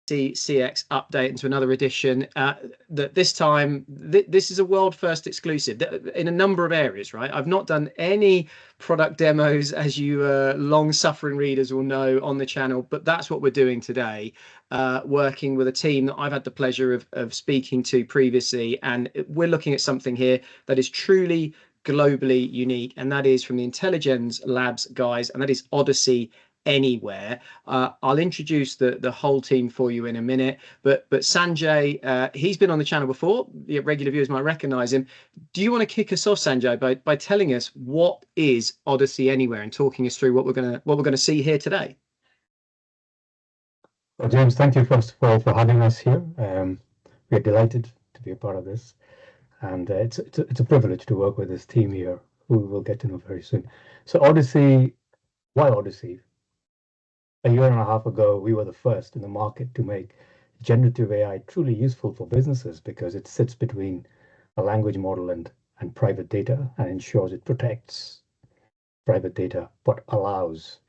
CX update into another edition. That this time, this is a world first exclusive in a number of areas, right? I've not done any product demos, as you long suffering readers will know, on the channel, but that's what we're doing today, working with a team that I've had the pleasure of speaking to previously, and we're looking at something here that is truly globally unique, and that is from the InteliGems Labs guys, and that is Odyssey Anywhere. I'll introduce the whole team for you in a minute, but Sanjay, he's been on the channel before. The regular viewers might recognize him. Do you want to kick us off, Sanjay, by telling us what is Odyssey Anywhere and talking us through what we're gonna see here today? Well, James, thank you first of all for having us here. We're delighted to be a part of this, and it's a privilege to work with this team here, who we'll get to know very soon. So Odyssey, why Odyssey? A year and a half ago, we were the first in the market to make generative AI truly useful for businesses, because it sits between a language model and private data, and ensures it protects private data, but allows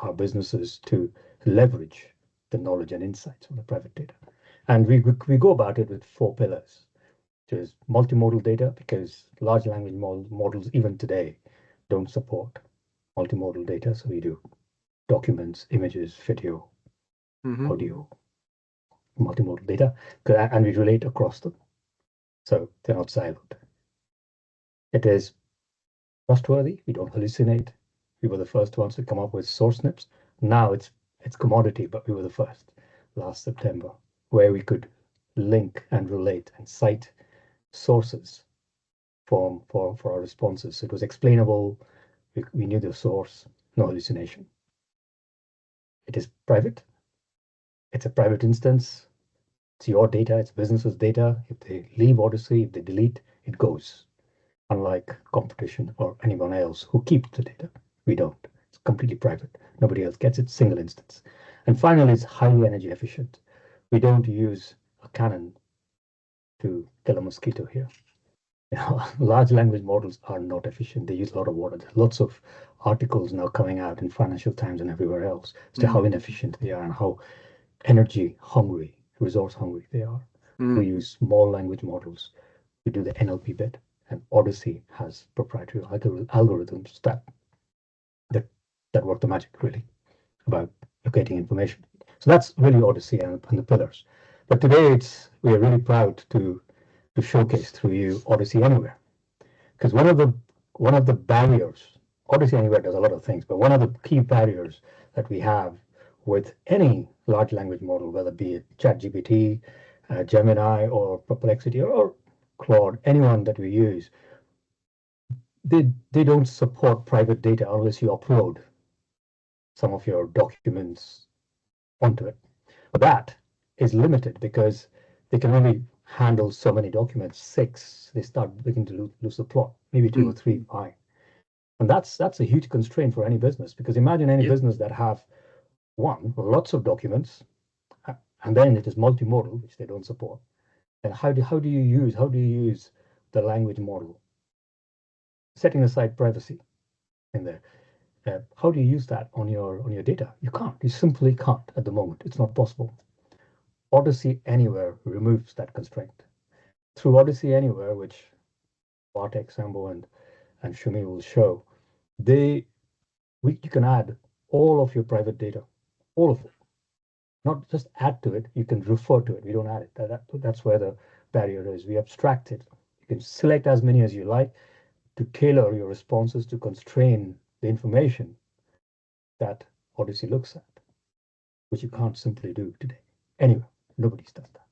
our businesses to leverage the knowledge and insights from the private data. And we go about it with 4 pillars, which is multimodal data, because large language models even today don't support multimodal data. So we do documents, images, video, audio, multimodal data, and we relate across them, so they're not siloed. It is trustworthy. We don't hallucinate. We were the first ones to come up with source snips. Now it's commodity, but we were the first last September, where we could link and relate and cite sources for our responses. So it was explainable. We knew the source, no hallucination. It is private. It's a private instance. It's your data. It's business's data. If they leave Odyssey, if they delete, it goes. Unlike competition or anyone else who keeps the data, we don't. It's completely private. Nobody else gets it. Single instance. And finally, it's highly energy efficient. We don't use a cannon to kill a mosquito here. Large language models are not efficient. They use a lot of water. There's lots of articles now coming out in Financial Times and everywhere else as to how inefficient they are and how energy hungry, resource hungry they are. We use small language models to do the NLP bit, and Odyssey has proprietary algorithms that work the magic, really, about locating information. So that's really Odyssey and the pillars. But today we are really proud to showcase through you Odyssey Anywhere, because one of the barriers, Odyssey Anywhere does a lot of things, but one of the key barriers that we have with any large language model, whether it be ChatGPT, Gemini, or Perplexity, or Claude, anyone that we use, they don't support private data unless you upload some of your documents onto it. But that is limited because they can only handle so many documents. 6, they start beginning to lose the plot. Maybe 2 or 3, fine. And that's a huge constraint for any business, because imagine any business that have lots of documents, and then it is multimodal, which they don't support. And how do you use the language model, setting aside privacy in there? How do you use that on your data? You can't. You simply can't at the moment. It's not possible. Odyssey Anywhere removes that constraint. Through Odyssey Anywhere, which Bartek, Sambo, and Shumi will show, you can add all of your private data, all of it. Not just add to it, you can refer to it. We don't add it. That's where the barrier is. We abstract it. You can select as many as you like to tailor your responses to constrain the information that Odyssey looks at, which you can't simply do today. Anyway, nobody's done that.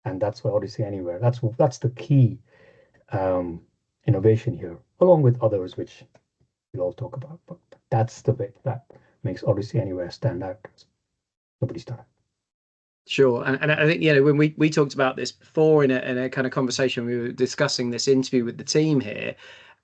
And that's why Odyssey Anywhere, that's the key innovation here, along with others, which we'll all talk about. But that's the bit that makes Odyssey Anywhere stand out. Nobody's done it. Sure, and I think, when we talked about this before in a kind of conversation, we were discussing this interview with the team here,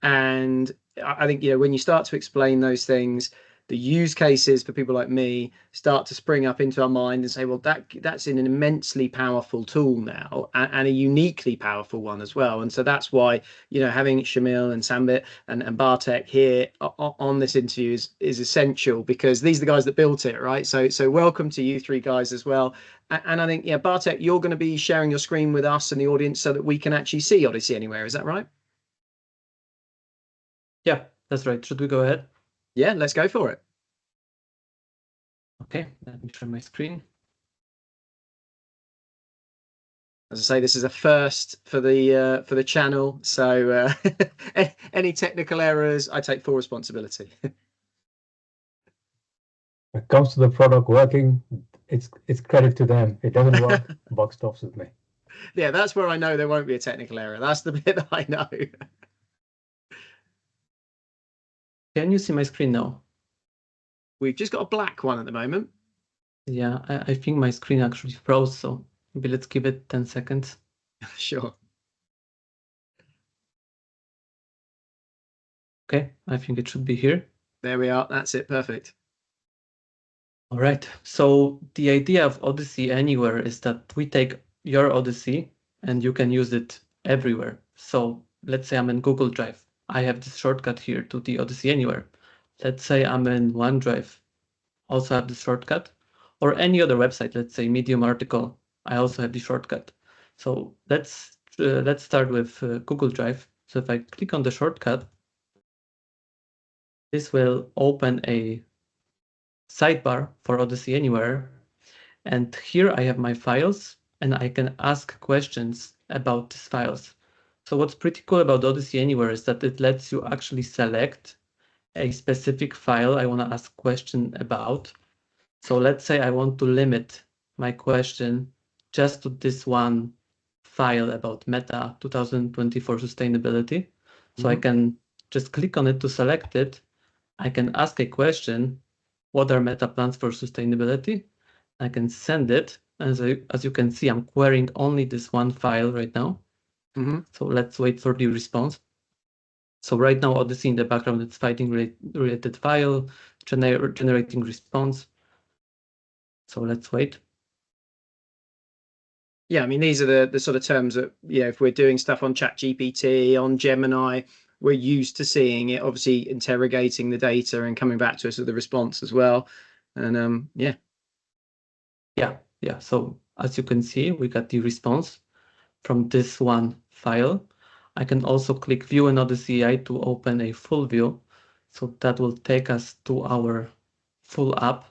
and I think when you start to explain those things, the use cases for people like me start to spring up into our mind and say, well, that's an immensely powerful tool now, and a uniquely powerful one as well. And so that's why, having Shamil and Sambit and Bartek here on this interview is essential, because these are the guys that built it, right? So welcome to you three guys as well. And I think, Bartek, you're going to be sharing your screen with us and the audience so that we can actually see Odyssey Anywhere. Is that right? Yeah, that's right. Should we go ahead? Yeah, let's go for it. Okay, let me share my screen. As I say, this is a first for the channel, so any technical errors, I take full responsibility. When it comes to the product working, it's credit to them. It doesn't work, buck stops with me. Yeah, that's where I know there won't be a technical error. That's the bit that I know. Can you see my screen now? We've just got a black one at the moment. Yeah, I think my screen actually froze, so maybe let's give it 10 seconds. Sure. Okay, I think it should be here. There we are. That's it. Perfect. All right. So the idea of Odyssey Anywhere is that we take your Odyssey and you can use it everywhere. So let's say I'm in Google Drive. I have this shortcut here to the Odyssey Anywhere. Let's say I'm in OneDrive. Also have the shortcut, or any other website. Let's say Medium article. I also have the shortcut. So let's start with Google Drive. So if I click on the shortcut, this will open a sidebar for Odyssey Anywhere. And here I have my files, and I can ask questions about these files. So what's pretty cool about Odyssey Anywhere is that it lets you actually select a specific file I want to ask a question about. So let's say I want to limit my question just to this one file about Meta 2024 sustainability. So I can just click on it to select it. I can ask a question, what are Meta plans for sustainability? I can send it. As you can see, I'm querying only this one file right now. So let's wait for the response. So right now, Odyssey in the background, it's finding related file, generating response. So let's wait. Yeah, I mean, these are the sort of terms that, if we're doing stuff on ChatGPT, on Gemini, we're used to seeing it, obviously interrogating the data and coming back to us with the response as well. And yeah. So as you can see, we got the response from this one file. I can also click View in Odyssey AI to open a full view. So that will take us to our full app.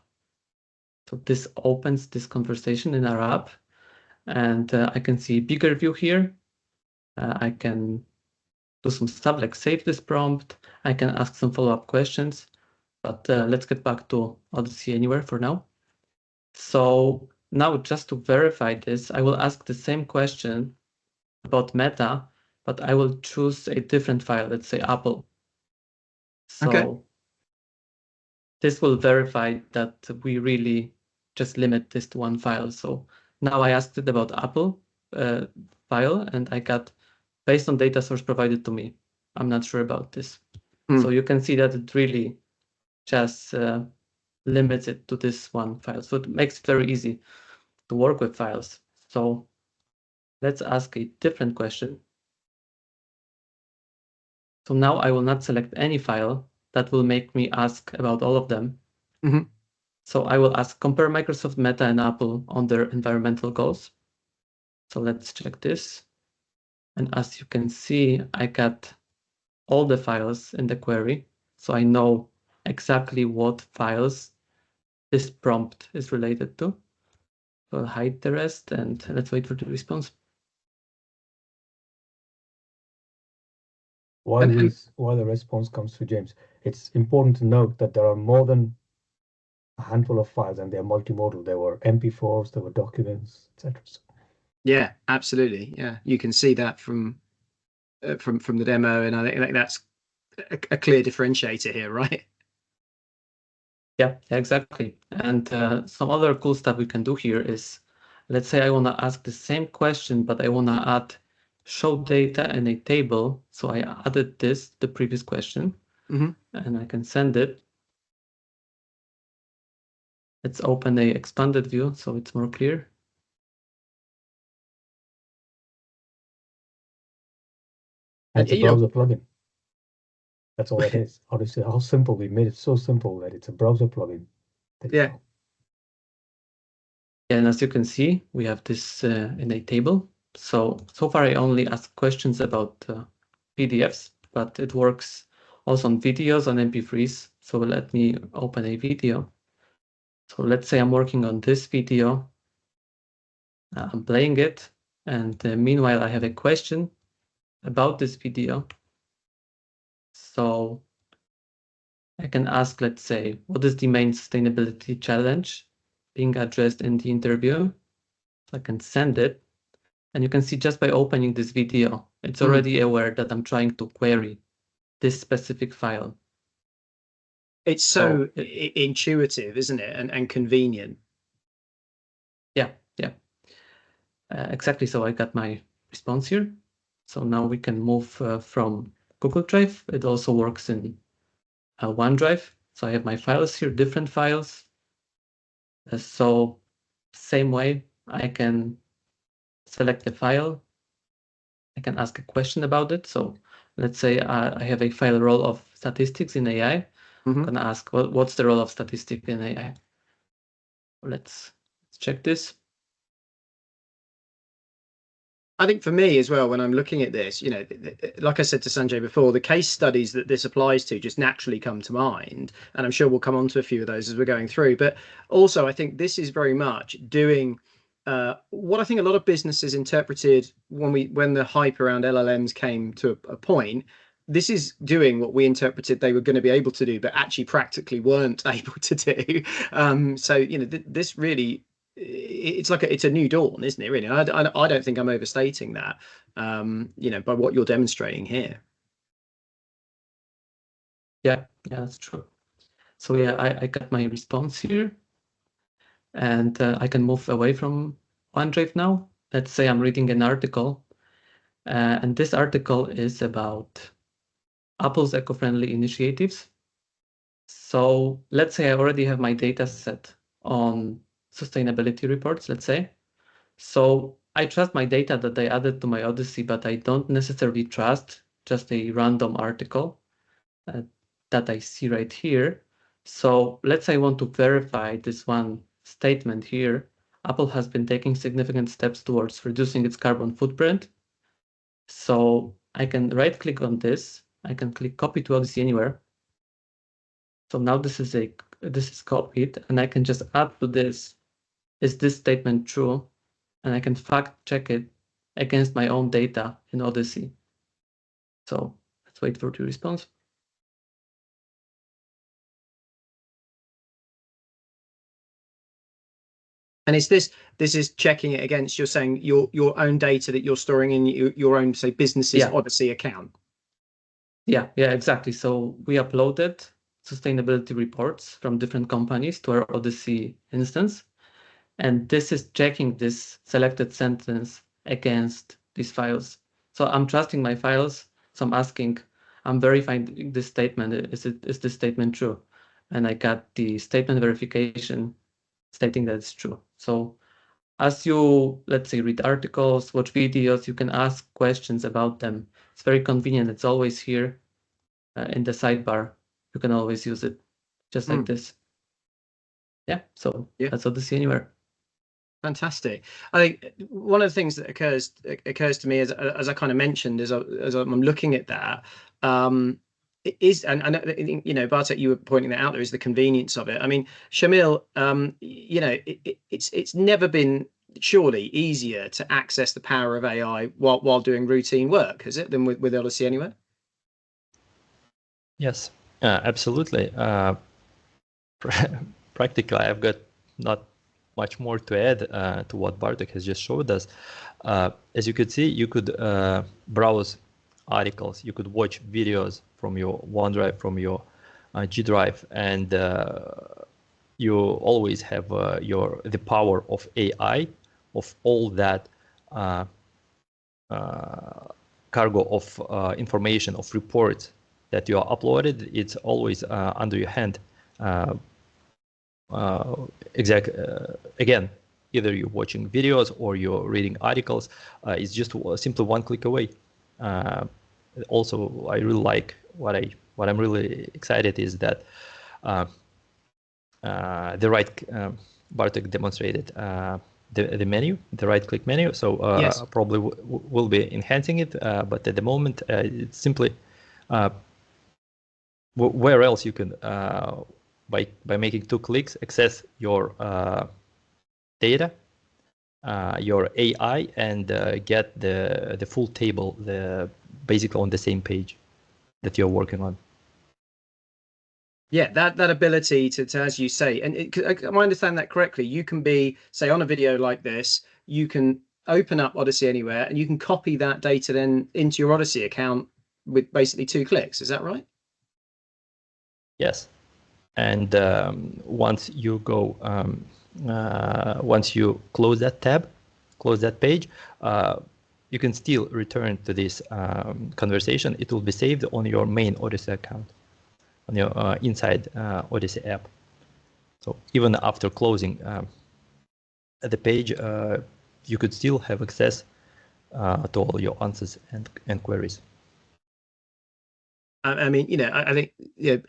So this opens this conversation in our app. And I can see bigger view here. I can do some stuff like save this prompt. I can ask some follow-up questions. But let's get back to Odyssey Anywhere for now. So now just to verify this, I will ask the same question about Meta, but I will choose a different file, let's say Apple. So this will verify that we really just limit this to one file. So now I asked it about Apple file, and I got based on data source provided to me. I'm not sure about this. So you can see that it really just limits it to this one file. So it makes it very easy to work with files. So let's ask a different question. So now I will not select any file. That will make me ask about all of them. So I will ask compare Microsoft, Meta, and Apple on their environmental goals. So let's check this. And as you can see, I got all the files in the query. So I know exactly what files this prompt is related to. So I'll hide the rest and let's wait for the response. While the response comes through, James, it's important to note that there are more than a handful of files, and they're multimodal. There were MP4s, there were documents, etc. Yeah, absolutely. Yeah, you can see that from the demo, and I think that's a clear differentiator here, right? Yeah, exactly. And some other cool stuff we can do here is, let's say I want to ask the same question, but I want to add show data in a table. So I added this, the previous question, and I can send it. Let's open a expanded view so it's more clear. And it's a browser plugin. That's all it is. Honestly, how simple we made it, so simple that it's a browser plugin. Yeah. And as you can see, we have this in a table. So far I only asked questions about PDFs, but it works also on videos, on MP3s. So let me open a video. So let's say I'm working on this video. I'm playing it. And meanwhile, I have a question about this video. So I can ask, let's say, what is the main sustainability challenge being addressed in the interview? So I can send it. And you can see just by opening this video, it's already aware that I'm trying to query this specific file. It's so intuitive, isn't it? And convenient. Yeah. Exactly. So I got my response here. So now we can move from Google Drive. It also works in OneDrive. So I have my files here, different files. So same way, I can select the file. I can ask a question about it. So let's say I have a file role of statistics in AI. I'm going to ask, what's the role of statistics in AI? Let's check this. I think for me as well, when I'm looking at this, you know, like I said to Sanjay before, the case studies that this applies to just naturally come to mind. And I'm sure we'll come on to a few of those as we're going through. But also, I think this is very much doing what I think a lot of businesses interpreted when the hype around LLMs came to a point. This is doing what we interpreted they were going to be able to do, but actually practically weren't able to do. So, you know, this really, it's like it's a new dawn, isn't it? Really, I don't think I'm overstating that. You know, by what you're demonstrating here. Yeah, that's true. So yeah, I got my response here, and I can move away from OneDrive now. Let's say I'm reading an article, and this article is about Apple's eco-friendly initiatives. So let's say I already have my data set on sustainability reports, let's say. So I trust my data that I added to my Odyssey, but I don't necessarily trust just a random article that I see right here. So let's say I want to verify this one statement here. Apple has been taking significant steps towards reducing its carbon footprint. So I can right click on this. I can click copy to Odyssey Anywhere. So now this is copied, and I can just add to this, is this statement true? And I can fact check it against my own data in Odyssey. So let's wait for the response. And is this is checking it against, you're saying your own data that you're storing in your own, say, business's Odyssey account? Yeah, exactly. So we uploaded sustainability reports from different companies to our Odyssey instance. And this is checking this selected sentence against these files. So I'm trusting my files. So I'm verifying this statement. Is this statement true? And I got the statement verification stating that it's true. So as you, let's say, read articles, watch videos, you can ask questions about them. It's very convenient. It's always here in the sidebar. You can always use it just like this. Yeah, so that's Odyssey Anywhere. Fantastic. I think one of the things that occurs to me as I kind of mentioned as I'm looking at that is, and you know, Bartek, you were pointing that out, there is the convenience of it. I mean, Shamil, you know, it's never been surely easier to access the power of AI while doing routine work, has it, than with Odyssey Anywhere? Yes, absolutely. Practically, I've got not much more to add to what Bartek has just showed us. As you could see, you could browse articles, you could watch videos from your OneDrive, from your G Drive, and you always have the power of AI, of all that cargo of information, of reports that you are uploaded. It's always under your hand again, either you're watching videos or you're reading articles. It's just simply one click away. Also, I really like what I'm really excited is that the right Bartek demonstrated the menu, the right-click menu. So Yes. probably we'll be enhancing it, but at the moment it's simply where else you can by making 2 clicks access your data, your AI, and get the full table, basically on the same page that you're working on. Yeah, that ability to as you say, and am I understand that correctly? You can be, say, on a video like this, you can open up Odyssey Anywhere and you can copy that data then into your Odyssey account with basically 2 clicks. Is that right? Yes, and once you go, once you close that tab, close that page, you can still return to this conversation. It will be saved on your main Odyssey account, on your inside Odyssey app. So even after closing the page, you could still have access to all your answers and queries. I mean, you know, I think, you know,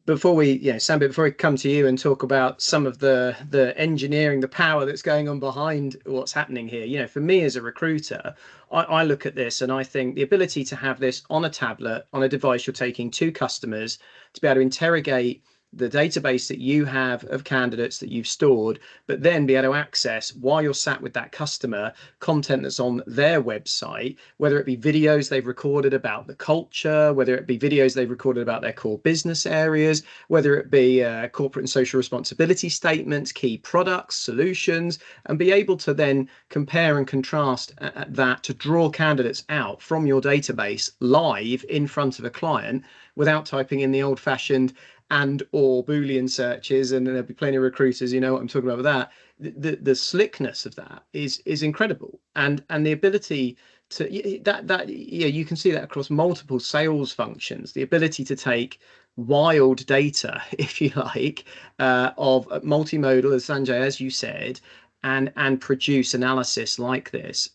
before we, Sambit, before we come to you and talk about some of the engineering, the power that's going on behind what's happening here, you know, for me as a recruiter, I look at this and I think the ability to have this on a tablet, on a device you're taking to customers, to be able to interrogate the database that you have of candidates that you've stored, but then be able to access, while you're sat with that customer, content that's on their website, whether it be videos they've recorded about the culture, whether it be videos they've recorded about their core business areas, whether it be corporate and social responsibility statements, key products, solutions, and be able to then compare and contrast that to draw candidates out from your database live in front of a client without typing in the old-fashioned and or Boolean searches, and there'll be plenty of recruiters, you know what I'm talking about with that. The slickness of that is incredible, and the ability to you can see that across multiple sales functions. The ability to take wild data, if you like, of multimodal, as Sanjay, as you said, and produce analysis like this.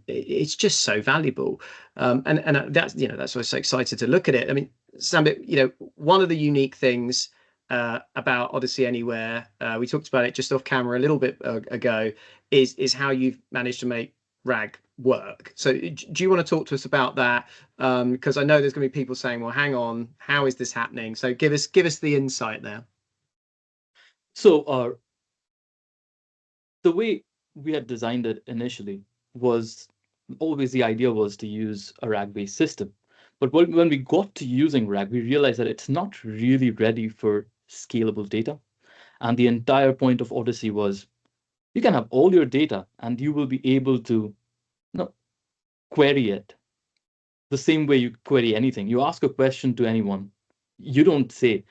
It's just so valuable, and that's that's why I'm so excited to look at it. I mean, Sambit, one of the unique things about Odyssey Anywhere, we talked about it just off camera a little bit ago, is how you've managed to make RAG work. So do you want to talk to us about that? Because I know there's going to be people saying, well, hang on, how is this happening? So give us the insight there. So the way we had designed it initially was always the idea was to use a RAG-based system. But when we got to using RAG, we realized that it's not really ready for scalable data. And the entire point of Odyssey was you can have all your data and you will be able to query it the same way you query anything. You ask a question to anyone. You don't say,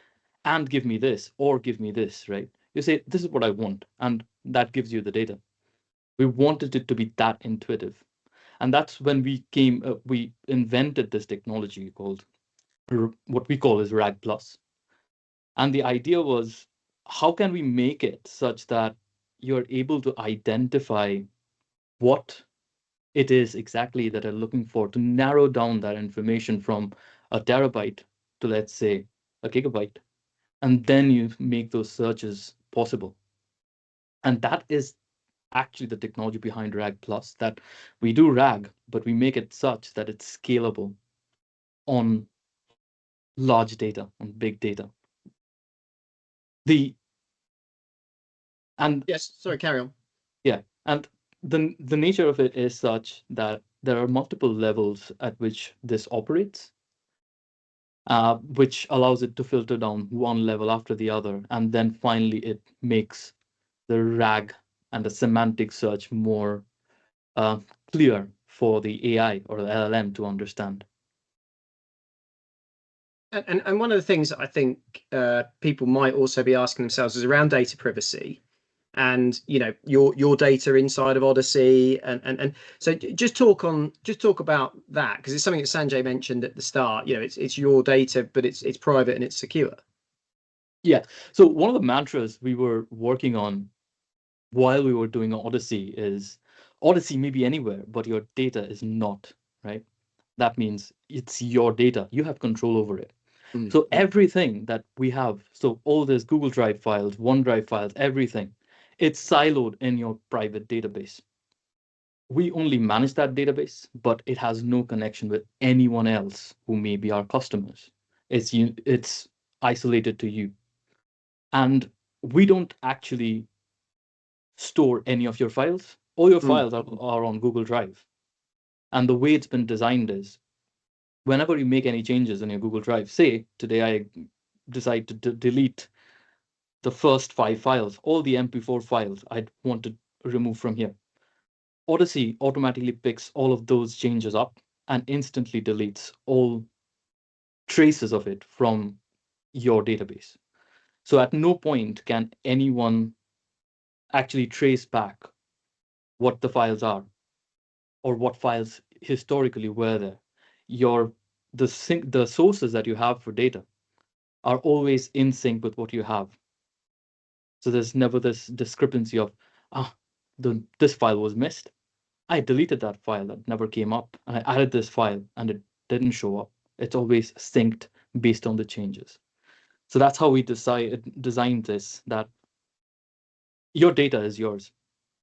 and give me this or give me this, right? You say, this is what I want. And that gives you the data. We wanted it to be that intuitive. And that's when we invented this technology called what we call as RAG Plus. And the idea was, how can we make it such that you're able to identify what it is exactly that are looking for, to narrow down that information from a terabyte to, let's say, a gigabyte. And then you make those searches possible. And that is actually the technology behind RAG Plus, that we do RAG, but we make it such that it's scalable on large data, on big data. Yes, sorry, carry on. Yeah, and the nature of it is such that there are multiple levels at which this operates, which allows it to filter down one level after the other, and then finally it makes the RAG and the semantic search more clear for the AI or the LLM to understand. And one of the things that I think people might also be asking themselves is around data privacy, and your data inside of Odyssey, and so just talk about that, because it's something that Sanjay mentioned at the start. It's your data, but it's private and it's secure. Yeah. So one of the mantras we were working on while we were doing Odyssey is Odyssey may be anywhere, but your data is not, right? That means it's your data. You have control over it. So everything that we have, so all this Google Drive files, OneDrive files, everything, it's siloed in your private database. We only manage that database, but it has no connection with anyone else who may be our customers. It's isolated to you. And we don't actually store any of your files. All your files are on Google Drive. And the way it's been designed is whenever you make any changes in your Google Drive, say today I decide to delete the first 5 files, all the MP4 files I'd want to remove from here. Odyssey automatically picks all of those changes up and instantly deletes all traces of it from your database. So at no point can anyone actually trace back what the files are or what files historically were there. The sources that you have for data are always in sync with what you have. So there's never this discrepancy of this file was missed. I deleted that file that never came up, and I added this file and it didn't show up. It's always synced based on the changes. So that's how we designed this, that your data is yours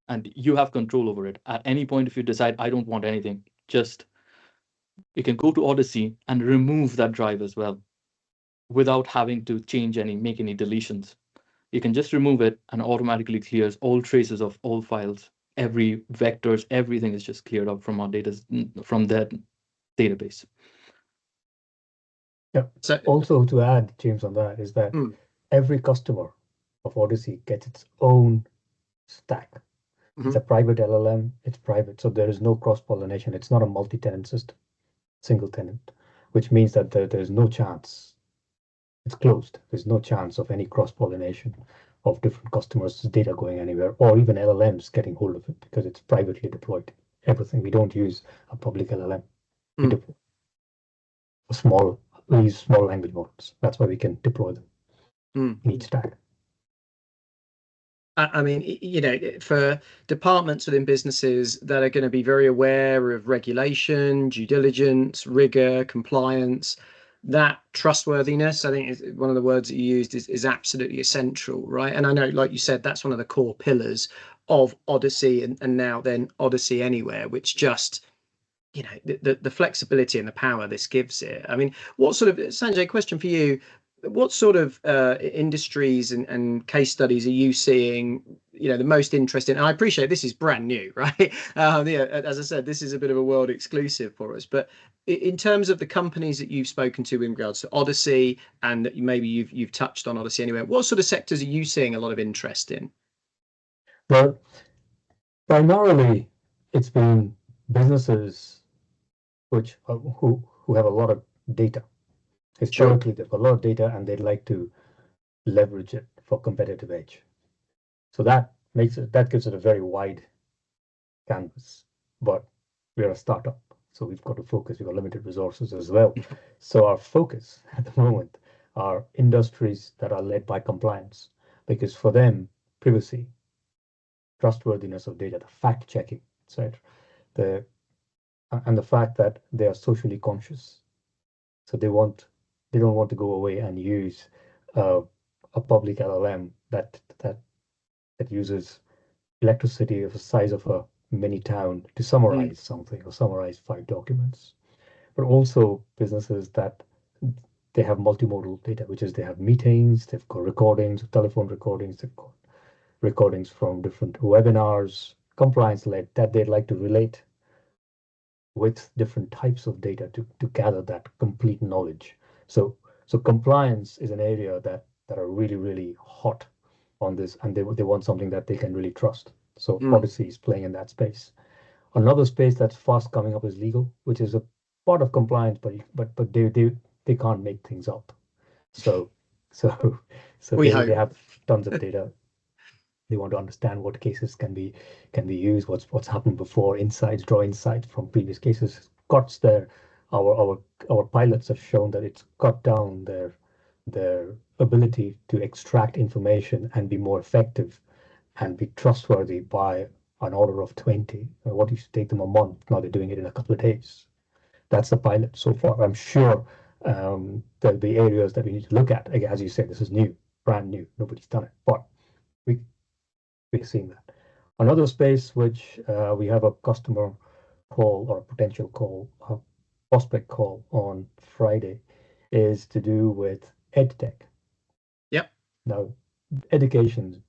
and you have control over it. At any point, if you decide, I don't want anything, just you can go to Odyssey and remove that drive as well without having to make any deletions. You can just remove it and automatically clears all traces of all files. Every vectors, everything is just cleared up from our data, from that database. Yeah. So also to add, James, on that is that every customer of Odyssey gets its own stack. It's a private LLM. It's private, so there is no cross-pollination. It's not a multi-tenant system, single tenant, which means that there's no chance. It's closed. There's no chance of any cross-pollination of different customers' data going anywhere, or even LLMs getting hold of it, because it's privately deployed. Everything. We don't use a public LLM. We deploy we use small language models. That's why we can deploy them in each stack. I mean, you know, for departments within businesses that are going to be very aware of regulation, due diligence, rigor, compliance, that trustworthiness, I think is one of the words that you used, is absolutely essential, right? And I know, like you said, that's one of the core pillars of Odyssey and now then Odyssey Anywhere, which just, you know, the flexibility and the power this gives it. I mean, what sort of, Sanjay, question for you, what sort of industries and case studies are you seeing, you know, the most interesting? And I appreciate this is brand new, right? Yeah, as I said, this is a bit of a world exclusive for us. But in terms of the companies that you've spoken to in regards to Odyssey, and that maybe you've touched on Odyssey Anywhere, what sort of sectors are you seeing a lot of interest in? Well, primarily it's been businesses who have a lot of data. Historically, they've got a lot of data and they'd like to leverage it for competitive edge. So that gives it a very wide canvas. But we're a startup, so we've got to focus. We've got limited resources as well. So our focus at the moment are industries that are led by compliance, because for them, privacy, trustworthiness of data, the fact checking, etc., and the fact that they are socially conscious. So they don't want to go away and use a public LLM that uses electricity of the size of a mini town to summarize something or summarize 5 documents. But also businesses that they have multimodal data, which is they have meetings, they've got recordings, telephone recordings, they've got recordings from different webinars, compliance-led, that they'd like to relate with different types of data to gather that complete knowledge. So compliance is an area that are really, really hot on this, and they want something that they can really trust. So Odyssey is playing in that space. Another space that's fast coming up is legal, which is a part of compliance, but they can't make things up. So they have tons of data. They want to understand what cases can be used, what's happened before, draw insights from previous cases. Cuts there. Our pilots have shown that it's cut down their their ability to extract information and be more effective and be trustworthy by an order of 20. What used to take them a month, now they're doing it in a couple of days. That's the pilot so far. I'm sure there'll be areas that we need to look at. Again, as you said, this is new, brand new. Nobody's done it, but we're seeing that. Another space which we have a customer call or a potential call, a prospect call on Friday, is to do with EdTech. Yep. Now, education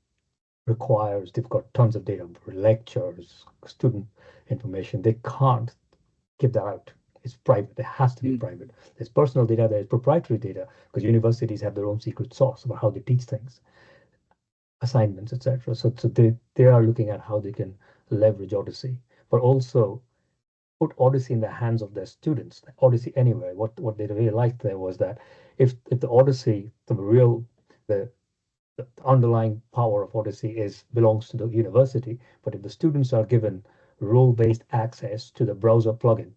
requires, they've got tons of data for lectures, student information. They can't give that out. It's private. It has to be private. There's personal data, there's proprietary data, because universities have their own secret sauce about how they teach things, assignments, etc. So they are looking at how they can leverage Odyssey, but also put Odyssey in the hands of their students. Odyssey Anywhere. What they really liked there was that if the Odyssey, the underlying power of Odyssey belongs to the university, but if the students are given role-based access to the browser plugin,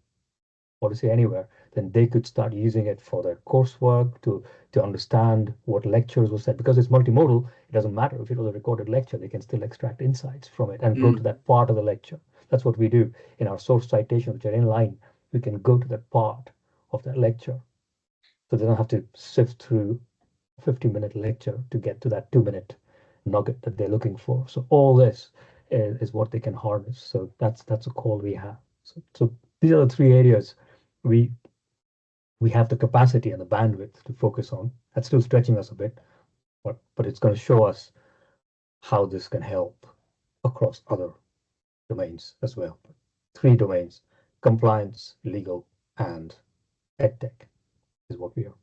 Odyssey Anywhere, then they could start using it for their coursework to understand what lectures were said. Because it's multimodal, it doesn't matter if it was a recorded lecture, they can still extract insights from it and go to that part of the lecture. That's what we do in our source citations, which are inline. We can go to that part of that lecture. So they don't have to sift through a 50-minute lecture to get to that 2-minute nugget that they're looking for. So all this is what they can harness. So that's a call we have. So these are the three areas we have the capacity and the bandwidth to focus on. That's still stretching us a bit, but it's going to show us how this can help across other domains as well. 3 domains: compliance, legal, and EdTech is what we are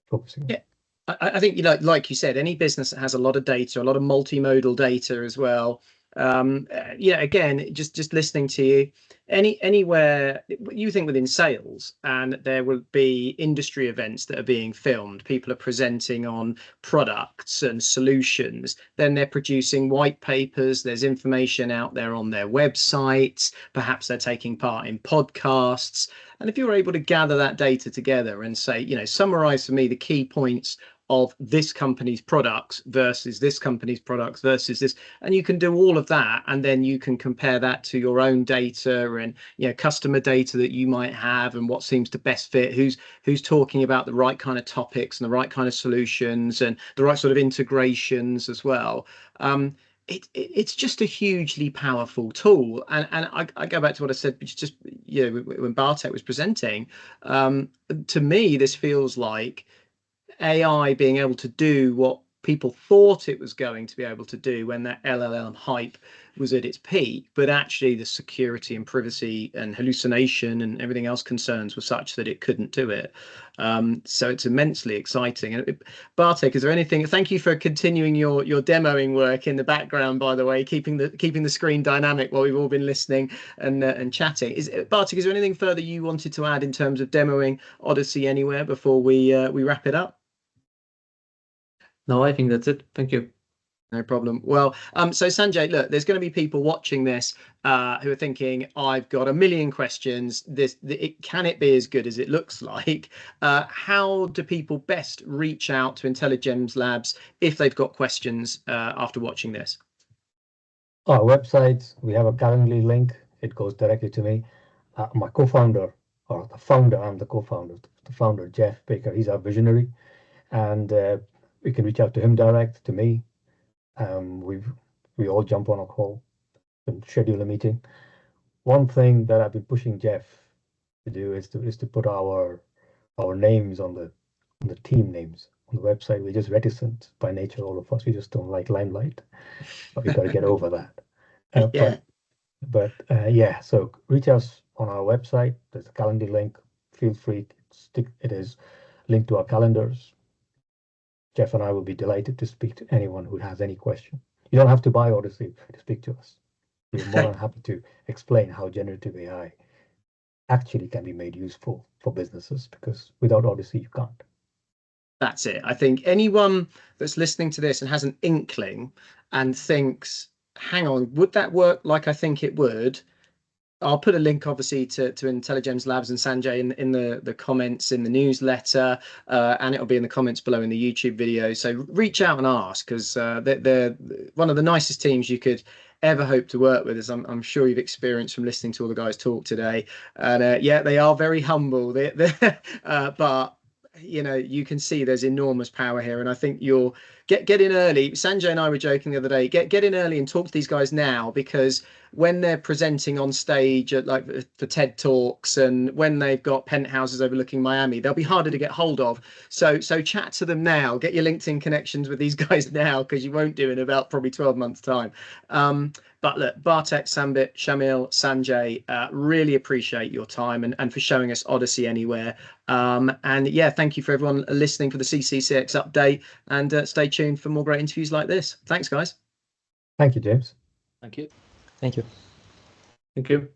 focusing on. Yeah. I think, like you said, any business that has a lot of data, a lot of multimodal data as well. Again, just listening to you, anywhere you think within sales, and there will be industry events that are being filmed, people are presenting on products and solutions, then they're producing white papers, there's information out there on their websites, perhaps they're taking part in podcasts. And if you're able to gather that data together and say, summarize for me the key points of this company's products versus this company's products versus this, and you can do all of that, and then you can compare that to your own data and customer data that you might have, and what seems to best fit, who's talking about the right kind of topics and the right kind of solutions and the right sort of integrations as well. It's just a hugely powerful tool, and I go back to what I said just when Bartek was presenting. To me, this feels like AI being able to do what people thought it was going to be able to do when that LLM hype was at its peak, but actually the security and privacy and hallucination and everything else concerns were such that it couldn't do it. So it's immensely exciting. And Bartek, is there anything? Thank you for continuing your demoing work in the background, by the way, keeping the screen dynamic while we've all been listening and chatting. Bartek, is there anything further you wanted to add in terms of demoing Odyssey Anywhere before we wrap it up? No, I think that's it. Thank you. No problem. Well, so Sanjay, look, there's going to be people watching this who are thinking, I've got a million questions. Can it be as good as it looks like? How do people best reach out to InteliGems Labs if they've got questions after watching this? Our website, we have a Calendly link. It goes directly to me. My co-founder, or the founder, I'm the co-founder, the founder, Jeff Baker, he's our visionary. And we can reach out to him direct, to me. We all jump on a call and schedule a meeting. One thing that I've been pushing Jeff to do is to put our names on the team names on the website. We're just reticent by nature, all of us. We just don't like limelight, but we got to get over that. Yeah. So reach us on our website. There's a Calendly link. Feel free. It is linked to our calendars. Jeff and I will be delighted to speak to anyone who has any question. You don't have to buy Odyssey to speak to us. We're more than happy to explain how generative AI actually can be made useful for businesses, because without Odyssey, you can't. That's it. I think anyone that's listening to this and has an inkling and thinks, hang on, would that work like I think it would? I'll put a link, obviously, to InteliGems Labs and Sanjay in the comments in the newsletter, and it'll be in the comments below in the YouTube video. So reach out and ask, because they're one of the nicest teams you could ever hope to work with, as I'm sure you've experienced from listening to all the guys talk today. And yeah, they are very humble, but you know, you can see there's enormous power here, and I think you'll get in early. Sanjay and I were joking the other day, get in early and talk to these guys now, because when they're presenting on stage at, like, for TED Talks, and when they've got penthouses overlooking Miami, they'll be harder to get hold of. So chat to them now, get your LinkedIn connections with these guys now, because you won't do in about probably 12 months time. But look, Bartek, Sambit, Shamil, Sanjay, really appreciate your time and for showing us Odyssey Anywhere. And yeah, thank you for everyone listening for the CCCX update, and stay tuned for more great interviews like this. Thanks, guys. Thank you, James. Thank you. Thank you. Thank you.